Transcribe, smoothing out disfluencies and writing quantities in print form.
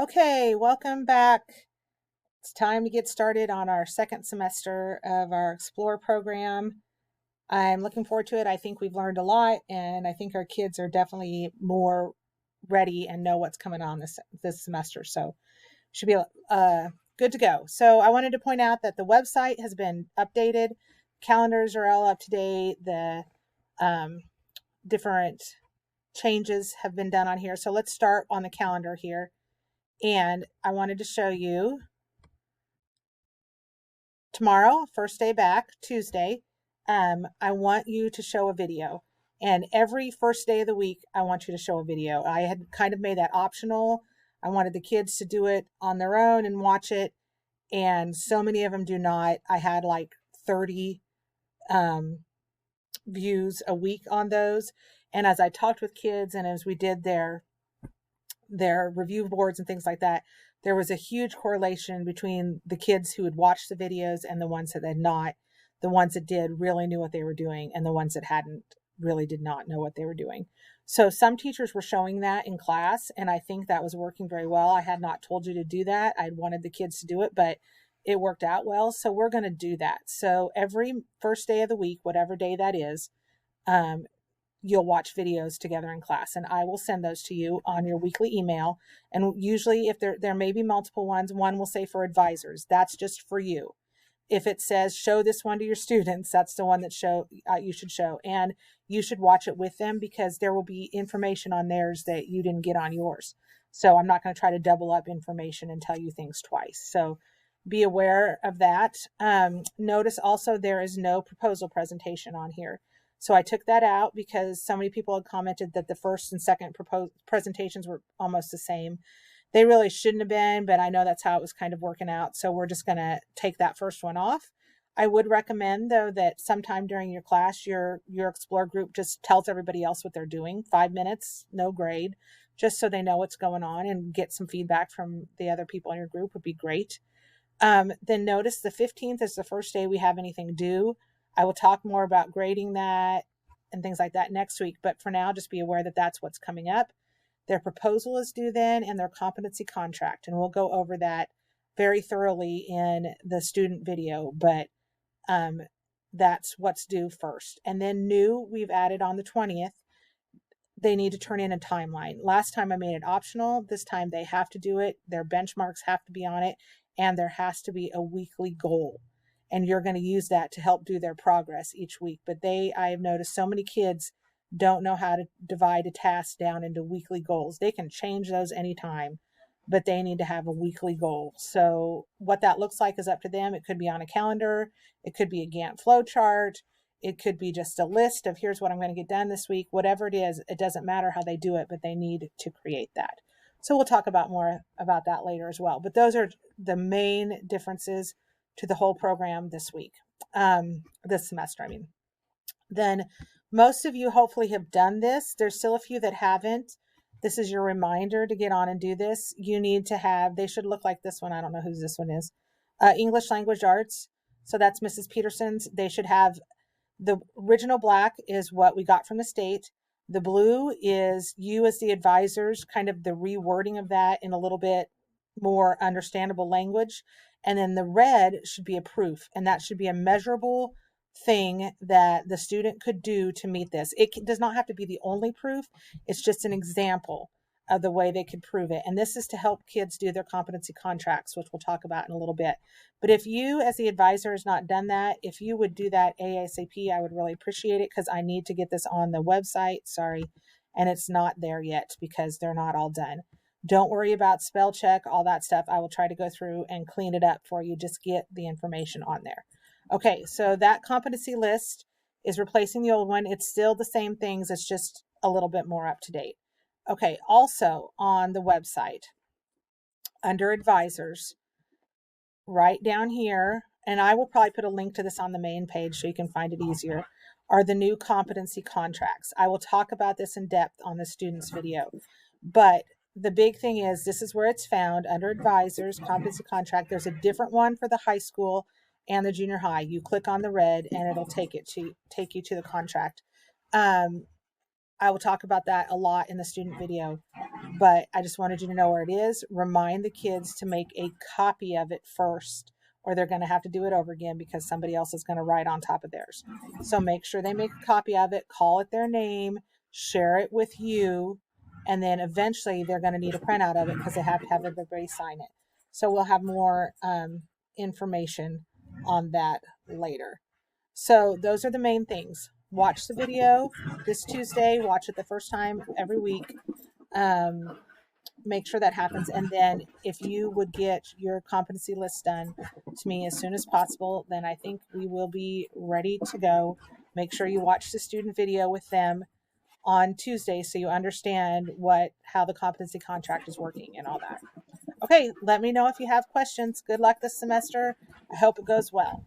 Okay, welcome back. It's time to get started on our second semester of our Explore program. I'm looking forward to it. I think we've learned a lot, and I think our kids are definitely more ready and know what's coming on this semester. So should be good to go. So I wanted to point out that the website has been updated. Calendars are all up to date. The different changes have been done on here. So let's start on the calendar here. And I wanted to show you tomorrow, first day back, Tuesday. I want you to show a video. And every first day of the week, I want you to show a video. I had kind of made that optional. I wanted the kids to do it on their own and watch it. And so many of them do not. I had like 30 um, views a week on those. And as I talked with kids and as we did their review boards and things like that, there was a huge correlation between the kids who had watched the videos and the ones that had not. The ones that did really knew what they were doing, and the ones that hadn't really did not know what they were doing. So some teachers were showing that in class, and I think that was working very well. I had not told you to do that. I wanted the kids to do it, but it worked out well. So we're going to do that. So every first day of the week, whatever day that is, um, you'll watch videos together in class, and I will send those to you on your weekly email. And usually if there may be multiple ones, one will say for advisors, that's just for you. If it says show this one to your students, that's the one that you should show, and you should watch it with them because there will be information on theirs that you didn't get on yours. So I'm not going to try to double up information and tell you things twice. So be aware of that. Notice also there is no proposal presentation on here. So I took that out because so many people had commented that the first and second presentations were almost the same. They really shouldn't have been, but I know that's how it was kind of working out. So we're just going to take that first one off. I would recommend, though, that sometime during your class, your Explore group just tells everybody else what they're doing. 5 minutes, no grade, just so they know what's going on and get some feedback from the other people in your group would be great. Then notice the 15th is the first day we have anything due. I will talk more about grading that and things like that next week. But for now, just be aware that that's what's coming up. Their proposal is due then, and their competency contract. And we'll go over that very thoroughly in the student video. But that's what's due first. And then new, we've added on the 20th. They need to turn in a timeline. Last time I made it optional. This time they have to do it. Their benchmarks have to be on it, and there has to be a weekly goal. And you're going to use that to help do their progress each week. But I have noticed so many kids don't know how to divide a task down into weekly goals. They can change those anytime, but they need to have a weekly goal. So what that looks like is up to them. It could be on a calendar. It could be a Gantt flow chart. It could be just a list of here's what I'm going to get done this week. Whatever it is, it doesn't matter how they do it, but they need to create that. So we'll talk about more about that later as well. But those are the main differences to the whole program this week, this semester, I mean. Then most of you hopefully have done this. There's still a few that haven't. This is your reminder to get on and do this. You need to have, they should look like this one. I don't know whose this one is. English Language Arts. So that's Mrs. Peterson's. They should have the original black is what we got from the state. The blue is you as the advisors, kind of the rewording of that in a little bit more understandable language. And then the red should be a proof, and that should be a measurable thing that the student could do to meet this. It does not have to be the only proof. It's just an example of the way they could prove it. And this is to help kids do their competency contracts, which we'll talk about in a little bit. But if you, as the advisor, has not done that, if you would do that ASAP, I would really appreciate it because I need to get this on the website. Sorry. And it's not there yet because they're not all done. Don't worry about spell check, all that stuff. I will try to go through and clean it up for you. Just get the information on there. Okay, so that competency list is replacing the old one. It's still the same things. It's just a little bit more up to date. Okay, also on the website, under advisors, right down here, and I will probably put a link to this on the main page so you can find it easier, are the new competency contracts. I will talk about this in depth on the students video. But the big thing is this is where it's found under advisors, competency contract. There's a different one for the high school and the junior high. You click on the red and it'll take you to the contract. I will talk about that a lot in the student video, but I just wanted you to know where it is. Remind the kids to make a copy of it first, or they're going to have to do it over again because somebody else is going to write on top of theirs. So make sure they make a copy of it, call it their name, share it with you, and then eventually they're going to need a printout of it because they have to have everybody sign it. So we'll have more information on that later. So those are the main things. Watch the video this Tuesday. Watch it the first time every week. Make sure that happens. And then if you would get your competency list done to me as soon as possible, then I think we will be ready to go. Make sure you watch the student video with them on Tuesday so you understand how the competency contract is working and all that. Okay, let me know if you have questions. Good luck this semester. I hope it goes well.